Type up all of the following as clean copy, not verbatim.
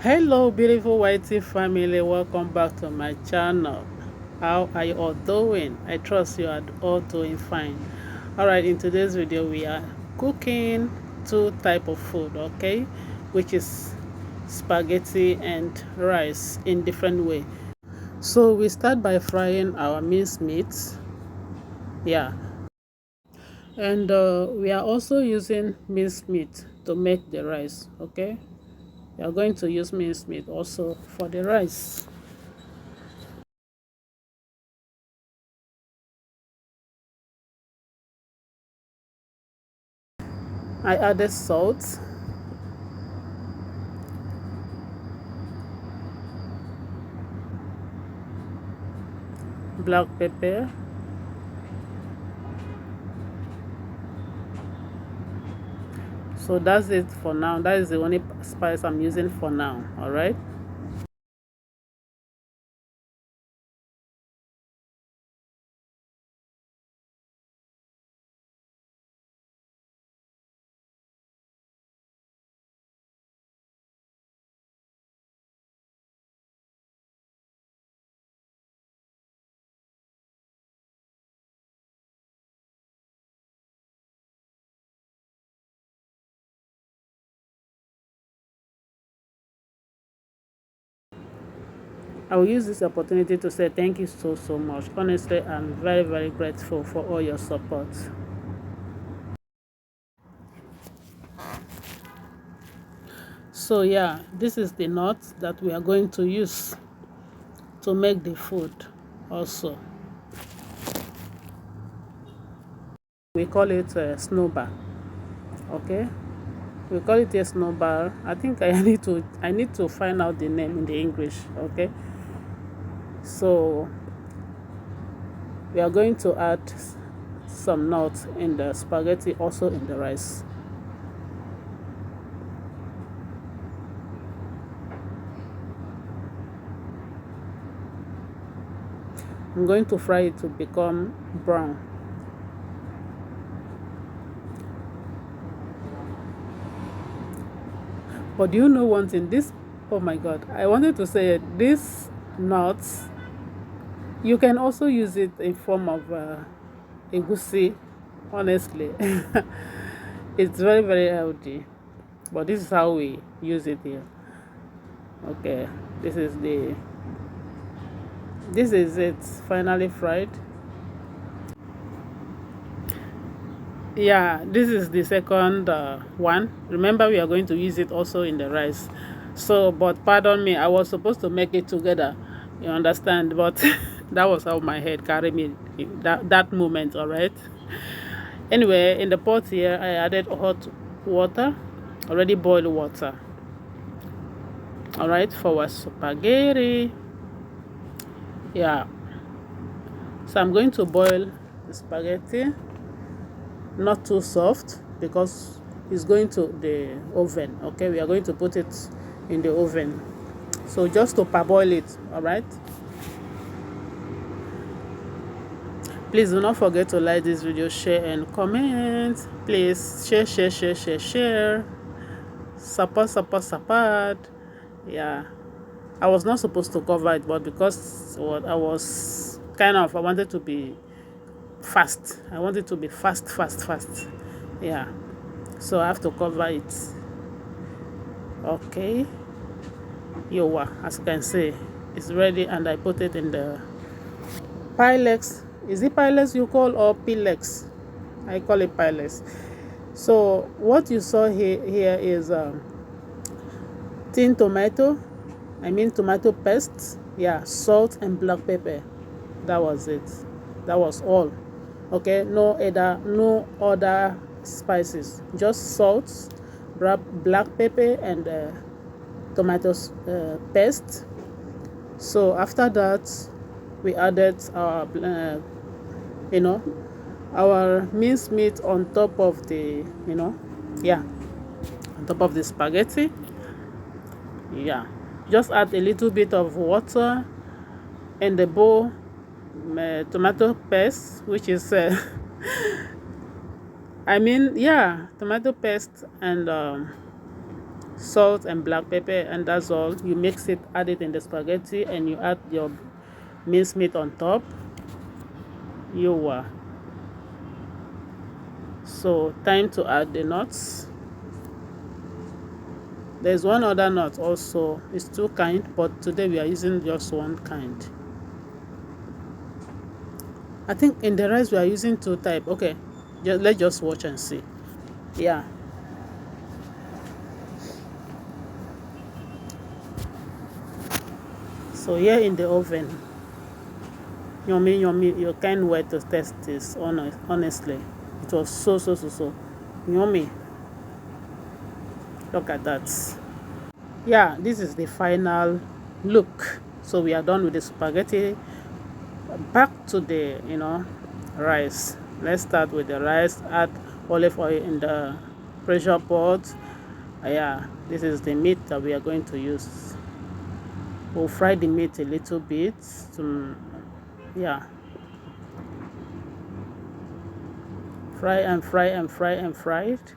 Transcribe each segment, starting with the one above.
Hello, beautiful whitey family. Welcome back to my channel. How are you all doing? I trust you are all doing fine. All right, in today's video, we are cooking two type of food, okay, which is spaghetti and rice in different way. So we start by frying our minced meat, yeah, and we are also using minced meat to make the rice, okay. We are going to use minced meat also for the rice. I added salt, black pepper, so that's it for now. That is the only spice I'm using for now. All right, I will use this opportunity to say thank you so much. Honestly, I'm very grateful for all your support. So yeah, this is the nut that we are going to use to make the food also. We call it a snowball, okay. We call it a snowball. I think I need to find out the name in the English, okay. So we are going to add some nuts in the spaghetti, also in the rice. I'm going to fry it to become brown. But do you know one thing? This, oh my God, I wanted to say it. This nuts, you can also use it in form of egusi. Honestly, it's very healthy. But this is how we use it here. Okay, this is the this is it finally fried. Yeah, this is the second one. Remember, we are going to use it also in the rice. So, but pardon me, I was supposed to make it together. You understand? But that was how my head carried me in that moment. All right. Anyway, in the pot here, I added hot water, already boiled water. All right, for our spaghetti. Yeah. So I'm going to boil the spaghetti, not too soft because it's going to the oven. Okay, we are going to put it in the oven, so just to parboil it. All right, please do not forget to like this video, share and comment. Please share, support. Yeah, I was not supposed to cover it, but because what I was kind of, I wanted to be fast. I wanted to be fast. Yeah, so I have to cover it. Okay, Yowa, as you can see, it's ready, and I put it in the Pylex. Is it Pylex you call, or Pilex? I call it Pylex. So what you saw here is tin tomato. I mean tomato paste. Yeah, salt and black pepper. That was it. That was all. Okay, no other spices. Just salt, black pepper, and tomato paste. So after that, we added our you know our minced meat on top of the yeah, on top of the spaghetti. Yeah, just add a little bit of water in the bowl, tomato paste, which is I mean, yeah, tomato paste and salt and black pepper, and that's all. You mix it, add it in the spaghetti, and you add your minced meat on top. You are. So time to add the nuts. There's one other nut also. It's two kind, but today we are using just one kind. I think in the rice we are using two type. Okay, let's just watch and see. Yeah. So here in the oven, yummy, yummy. You can't wait to test this. Honestly, it was so yummy. Look at that. Yeah, this is the final look. So we are done with the spaghetti. Back to the rice. Let's start with the rice. Add olive oil in the pressure pot. Yeah, this is the meat that we are going to use. We'll fry the meat a little bit to, yeah, fry and fry and fry and fry it.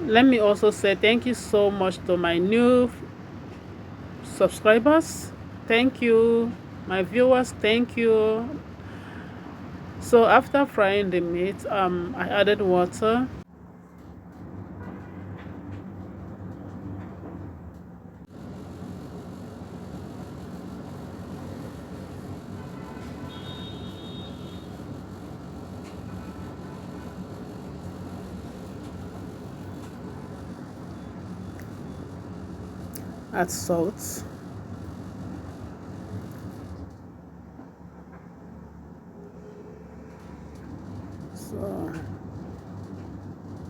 Let me also say thank you so much to my new subscribers. Thank you, my viewers. Thank you. So after frying the meat, I added water. Add salt. So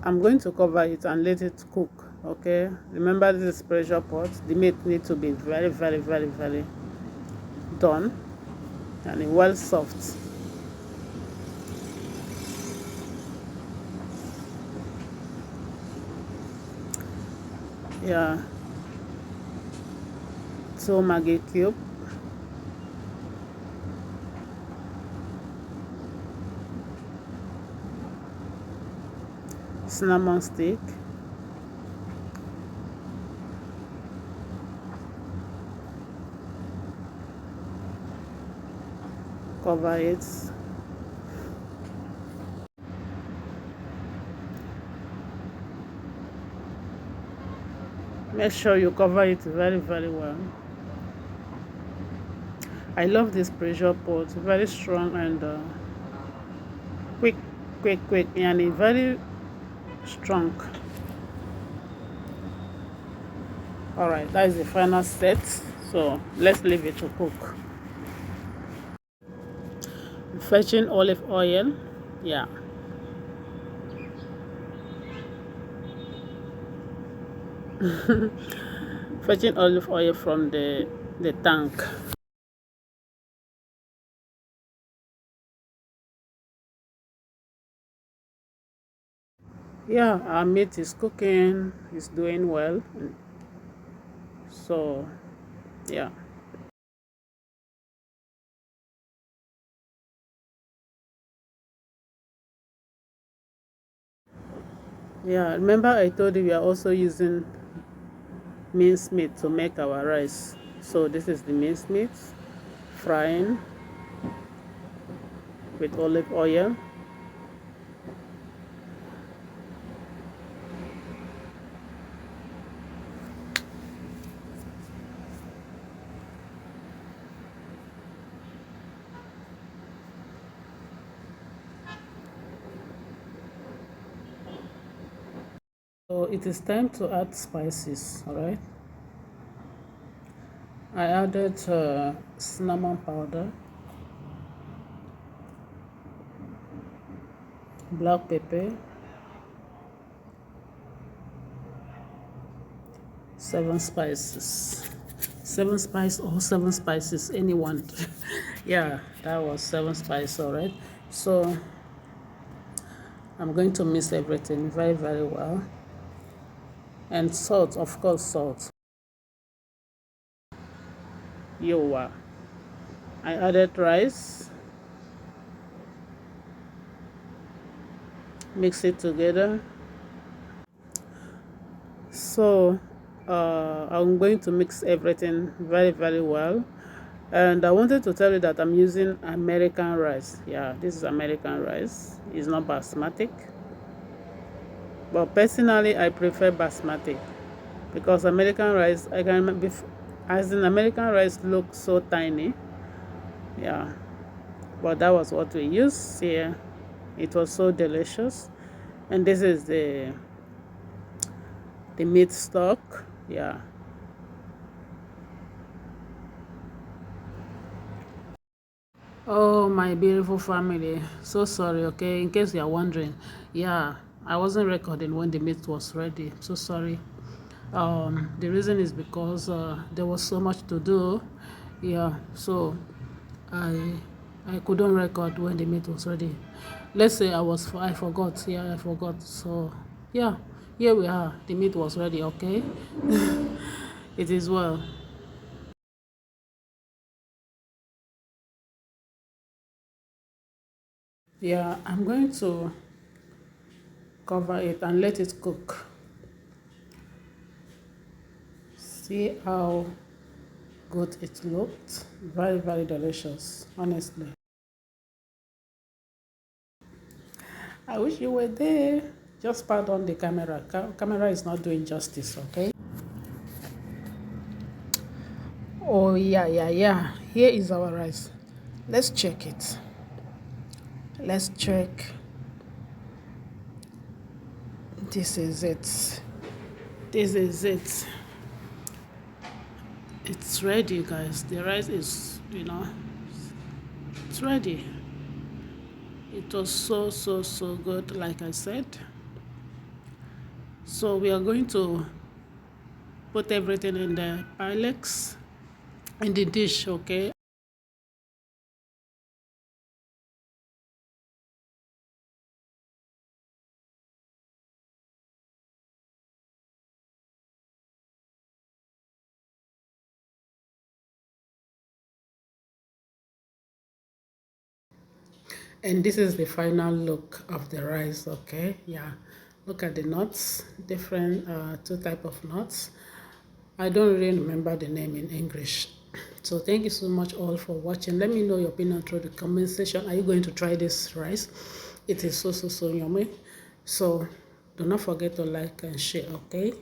I'm going to cover it and let it cook. Okay, remember this is pressure pot. The meat needs to be very done and well soft. Yeah, so Maggi cube, cinnamon stick, cover it. Make sure you cover it very well. I love this pressure pot, very strong and quick, and very strong. All right, that is the final set. So let's leave it to cook. Fetching olive oil. Yeah. Fetching olive oil from the tank. Yeah, our meat is cooking. It's doing well. So yeah. Yeah, remember I told you we are also using minced meat to make our rice. So this is the minced meat, frying with olive oil. So it is time to add spices, all right? I added cinnamon powder, black pepper, 7 spices. 7 spice or 7 spices, anyone. Yeah, that was 7 spice, all right. So I'm going to mix everything very, very well. And salt, of course, salt. Yowa. I added rice, mix it together. So I'm going to mix everything very, very well. And I wanted to tell you that I'm using American rice. Yeah, this is American rice. It's not basmati. But personally, I prefer basmati because American rice, I can remember, as in American rice looks so tiny. Yeah, but that was what we used here. It was so delicious. And this is the meat stock. Yeah. Oh, my beautiful family. So sorry, okay? In case you're wondering, yeah, I wasn't recording when the meat was ready. So sorry. The reason is because there was so much to do. Yeah, so I I couldn't record when the meat was ready. Let's say I forgot. Yeah, I forgot. So yeah, here we are. The meat was ready, okay? It is well. Yeah, I'm going to cover it and let it cook. See how good it looked. Very, very delicious, honestly. I wish you were there. Just pardon the camera. Camera is not doing justice, okay? Oh, yeah, yeah, yeah. Here is our rice. Let's check it. Let's check. This is it. This is it. It's ready, guys. The rice is, it's ready. It was so, so, so good, like I said. So we are going to put everything in the Pylex, in the dish, okay? And this is the final look of the rice, okay? Yeah, look at the nuts, different two type of nuts. I don't really remember the name in English. So thank you so much all for watching. Let me know your opinion through the comment section. Are you going to try this rice? It is so, so, so yummy. So do not forget to like and share, okay?